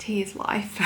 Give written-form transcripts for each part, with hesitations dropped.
tea is life.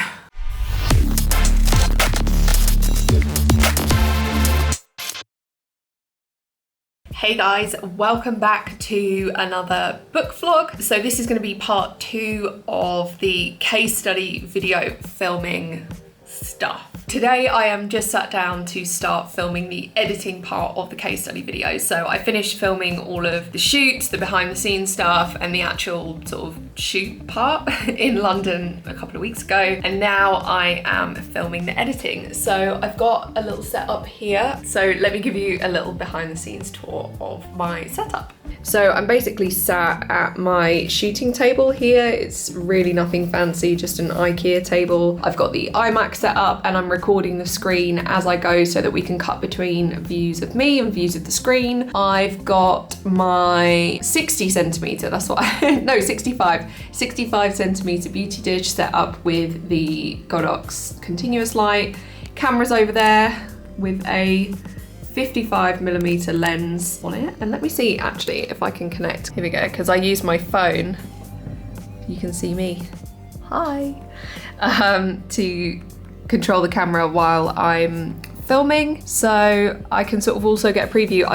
Hey guys, welcome back to another book vlog. So this is going to be part 2 of the case study video filming stuff. Today I am just sat down to start filming the editing part of the case study video. So I finished filming all of the shoots, the behind the scenes stuff, and the actual sort of shoot part in London a couple of weeks ago. And now I am filming the editing. So I've got a little setup here. So let me give you a little behind the scenes tour of my setup. So I'm basically sat at my shooting table here. It's really nothing fancy, just an IKEA table. I've got the iMac set up and I'm recording the screen as I go so that we can cut between views of me and views of the screen. I've got my 60 centimeter, that's what no, 65 centimeter beauty dish set up with the Godox continuous light. Camera's over there with a 55mm lens on it, and let me see actually if I can connect. Here we go, because I use my phone, you can see me, hi, to control the camera while I'm filming, so I can sort of also get a preview.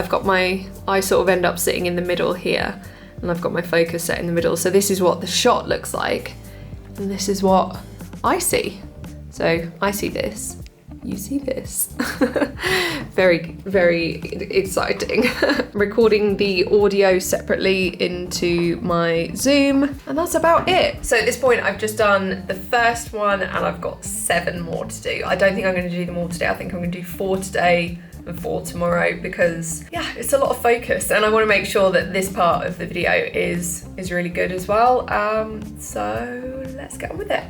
I sort of end up sitting in the middle here, and I've got my focus set in the middle, so this is what the shot looks like, and this is what I see. So I see this, you see this. Very, very exciting. Recording the audio separately into my Zoom, and that's about it. So at this point I've just done the first one and I've got 7 more to do. I don't think I'm going to do them all today. I think I'm going to do 4 today and 4 tomorrow, because yeah, it's a lot of focus and I want to make sure that this part of the video is really good as well. So let's get on with it.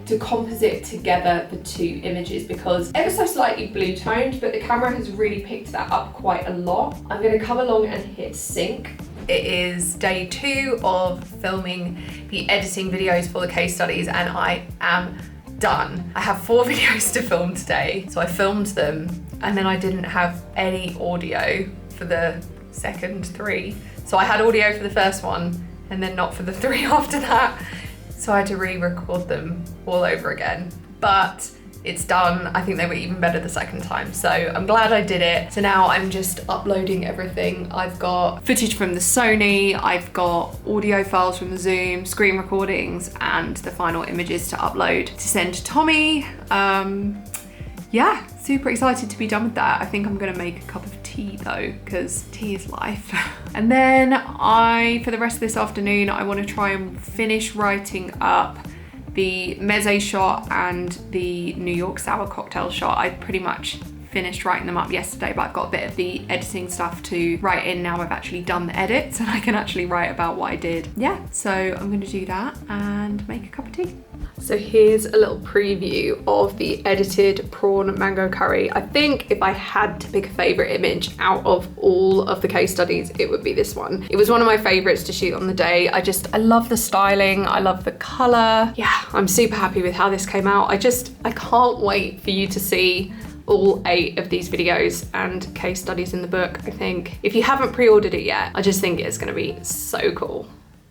To composite together the 2 images, because ever so slightly blue toned, but the camera has really picked that up quite a lot. I'm going to come along and hit sync. It is day 2 of filming the editing videos for the case studies and I am done. I have 4 videos to film today, so I filmed them and then I didn't have any audio for the second 3. So I had audio for the first one and then not for the 3 after that. So I had to re-record them all over again, but it's done. I think they were even better the second time, so I'm glad I did it. So now I'm just uploading everything. I've got footage from the Sony, I've got audio files from the Zoom, screen recordings, and the final images to upload to send to Tommy. Yeah, super excited to be done with that. I think I'm gonna make a cup of tea though, because tea is life. And then for the rest of this afternoon, I want to try and finish writing up the mezze shot and the New York sour cocktail shot. I pretty much finished writing them up yesterday, but I've got a bit of the editing stuff to write in now. I've actually done the edits and I can actually write about what I did. Yeah, so I'm gonna do that and make a cup of tea. So here's a little preview of the edited prawn mango curry. I think if I had to pick a favorite image out of all of the case studies, it would be this one. It was one of my favorites to shoot on the day. I love the styling, I love the color. Yeah, I'm super happy with how this came out. I can't wait for you to see all 8 of these videos and case studies in the book. I think if you haven't pre-ordered it yet, I just think it's gonna be so cool.